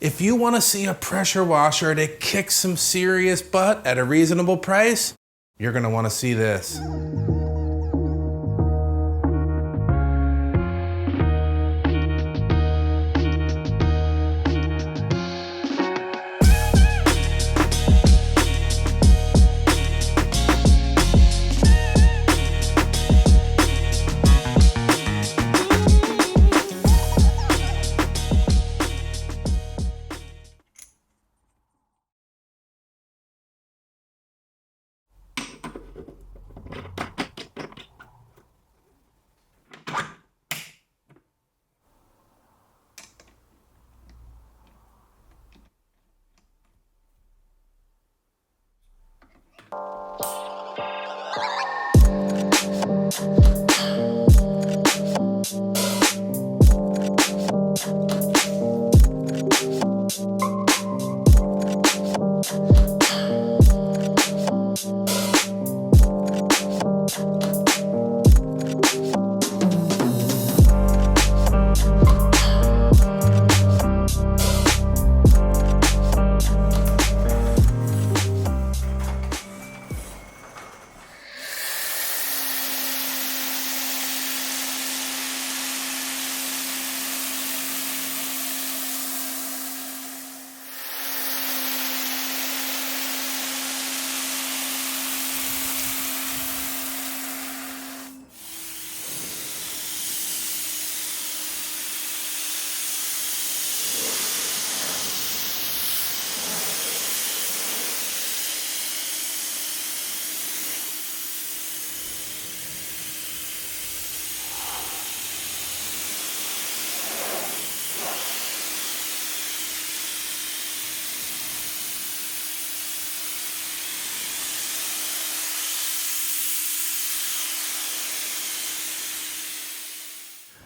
If you want to see a pressure washer that kicks some serious butt at a reasonable price, you're going to want to see this.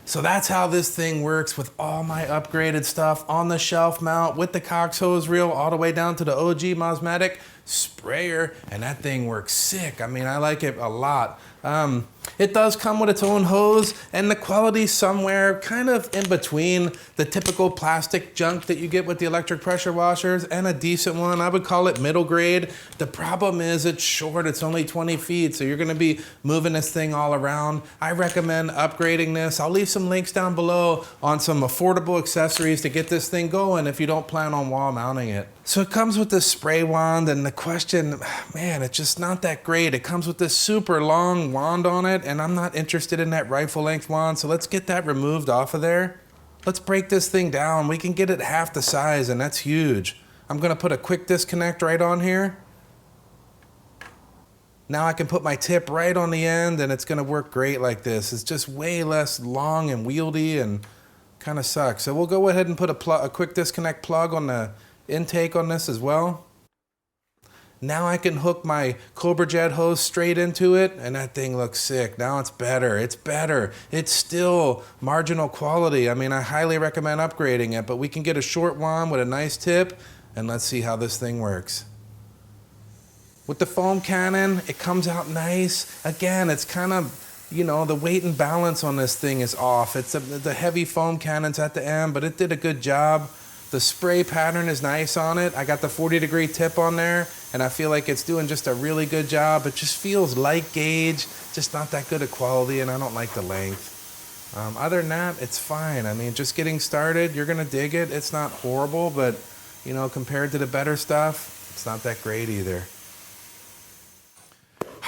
So that's how this thing works with all my upgraded stuff on the shelf mount with the Cox hose reel all the way down to the OG Mosmetic sprayer, and that thing works sick. I mean, I like it a lot. It does come with its own hose, and the quality somewhere kind of in between the typical plastic junk that you get with the electric pressure washers and a decent one. I would call it middle grade. The problem is it's short, it's only 20 feet, so you're gonna be moving this thing all around. I recommend upgrading this. I'll leave some links down below on some affordable accessories to get this thing going if you don't plan on wall mounting it. So it comes with this spray wand, and the question, man, it's just not that great. It comes with this super long wand on it, and I'm not interested in that rifle length wand, so let's get that removed off of there. Let's break this thing down. We can get it half the size, and that's huge. I'm gonna put a quick disconnect right on here. Now I can put my tip right on the end, and it's gonna work great like this. It's just way less long and wieldy and kind of sucks. So we'll go ahead and put a quick disconnect plug on the intake on this as well. Now I can hook my Cobra Jet hose straight into it, and that thing looks sick. Now it's better. It's better. It's still marginal quality. I mean, I highly recommend upgrading it, but we can get a short wand with a nice tip, and let's see how this thing works. With the foam cannon, it comes out nice. Again, it's kind of, you know, the weight and balance on this thing is off. It's the heavy foam cannons at the end, but it did a good job. The spray pattern is nice on it. I got the 40-degree tip on there, and I feel like it's doing just a really good job. It just feels light gauge, just not that good of quality, and I don't like the length. Other than that, it's fine. I mean, just getting started, you're gonna dig it. It's not horrible, but you know, compared to the better stuff, it's not that great either.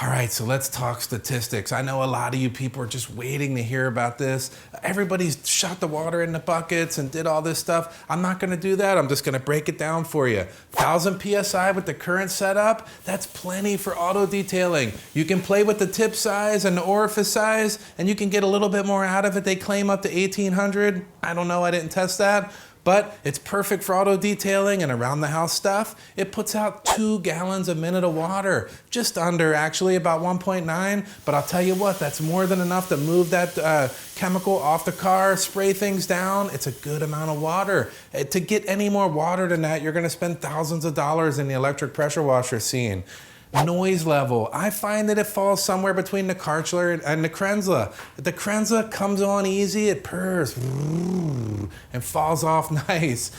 All right, so let's talk statistics. I know a lot of you people are just waiting to hear about this. Everybody's shot the water in the buckets and did all this stuff. I'm not gonna do that. I'm just gonna break it down for you. 1000 PSI with the current setup, that's plenty for auto detailing. You can play with the tip size and the orifice size, and you can get a little bit more out of it. They claim up to 1800. I don't know, I didn't test that. But it's perfect for auto detailing and around the house stuff. It puts out 2 gallons a minute of water, just under actually, about 1.9. But I'll tell you what, that's more than enough to move that chemical off the car, spray things down. It's a good amount of water. To get any more water than that, you're gonna spend thousands of dollars in the electric pressure washer scene. Noise level. I find that it falls somewhere between the Karcher and the Krenza. The Krenza comes on easy, it purrs and falls off nice.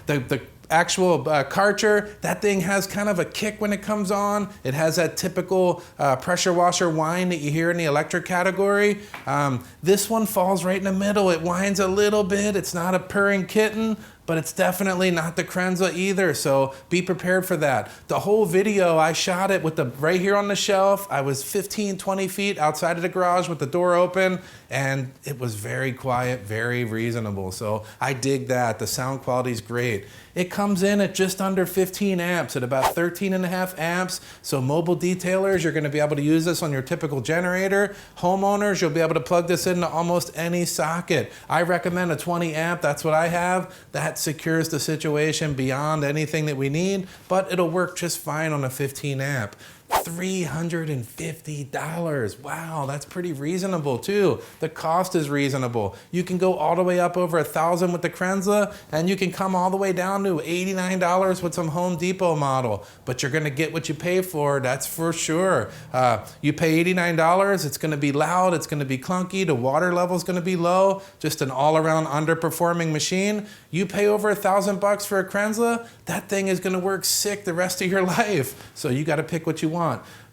The actual Karcher, that thing has kind of a kick when it comes on. It has that typical pressure washer whine that you hear in the electric category. This one falls right in the middle. It whines a little bit. It's not a purring kitten, but it's definitely not the Krenza either, so be prepared for that. The whole video, I shot it with the right here on the shelf. I was 15, 20 feet outside of the garage with the door open, and it was very quiet, very reasonable. So I dig that. The sound quality is great. It comes in at just under 15 amps, at about 13.5 amps. So mobile detailers, you're gonna be able to use this on your typical generator. Homeowners, you'll be able to plug this into almost any socket. I recommend a 20 amp, that's what I have. That secures the situation beyond anything that we need, but it'll work just fine on a 15 amp. $350. Wow, that's pretty reasonable too. The cost is reasonable. You can go all the way up over $1,000 with the Krenza, and you can come all the way down to $89 with some Home Depot model. But you're gonna get what you pay for, that's for sure. You pay $89, it's gonna be loud, it's gonna be clunky, the water level is gonna be low, just an all-around underperforming machine. You pay over $1,000 for a Krenza, that thing is gonna work sick the rest of your life. So you gotta pick what you want.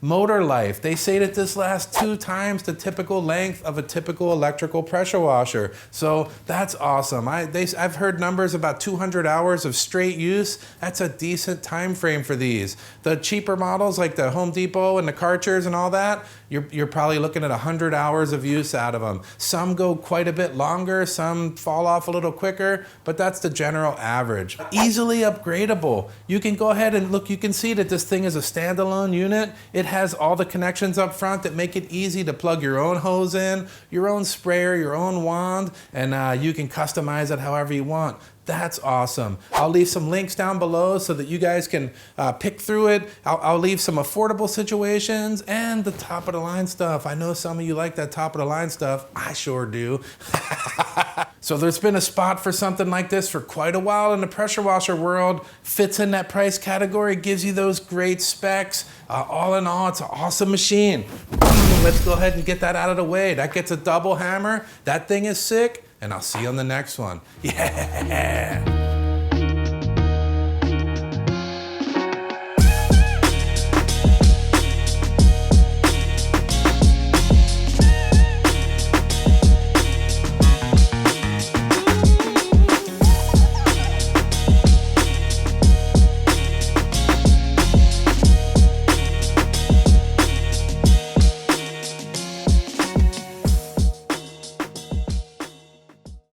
Motor life, they say that this lasts 2 times the typical length of a typical electrical pressure washer. So that's awesome. I've heard numbers about 200 hours of straight use. That's a decent time frame for these. The cheaper models like the Home Depot and the Karchers and all that, you're probably looking at 100 hours of use out of them. Some go quite a bit longer, some fall off a little quicker, but that's the general average. Easily upgradable. You can go ahead and look, you can see that this thing is a standalone unit. It has all the connections up front that make it easy to plug your own hose in, your own sprayer, your own wand, and you can customize it however you want. That's awesome. I'll leave some links down below so that you guys can pick through it. I'll leave some affordable situations and the top of the line stuff. I know some of you like that top of the line stuff. I sure do. So there's been a spot for something like this for quite a while in the pressure washer world. Fits in that price category, gives you those great specs. All in all, it's an awesome machine. Let's go ahead and get that out of the way. That gets a double hammer. That thing is sick. And I'll see you on the next one. Yeah.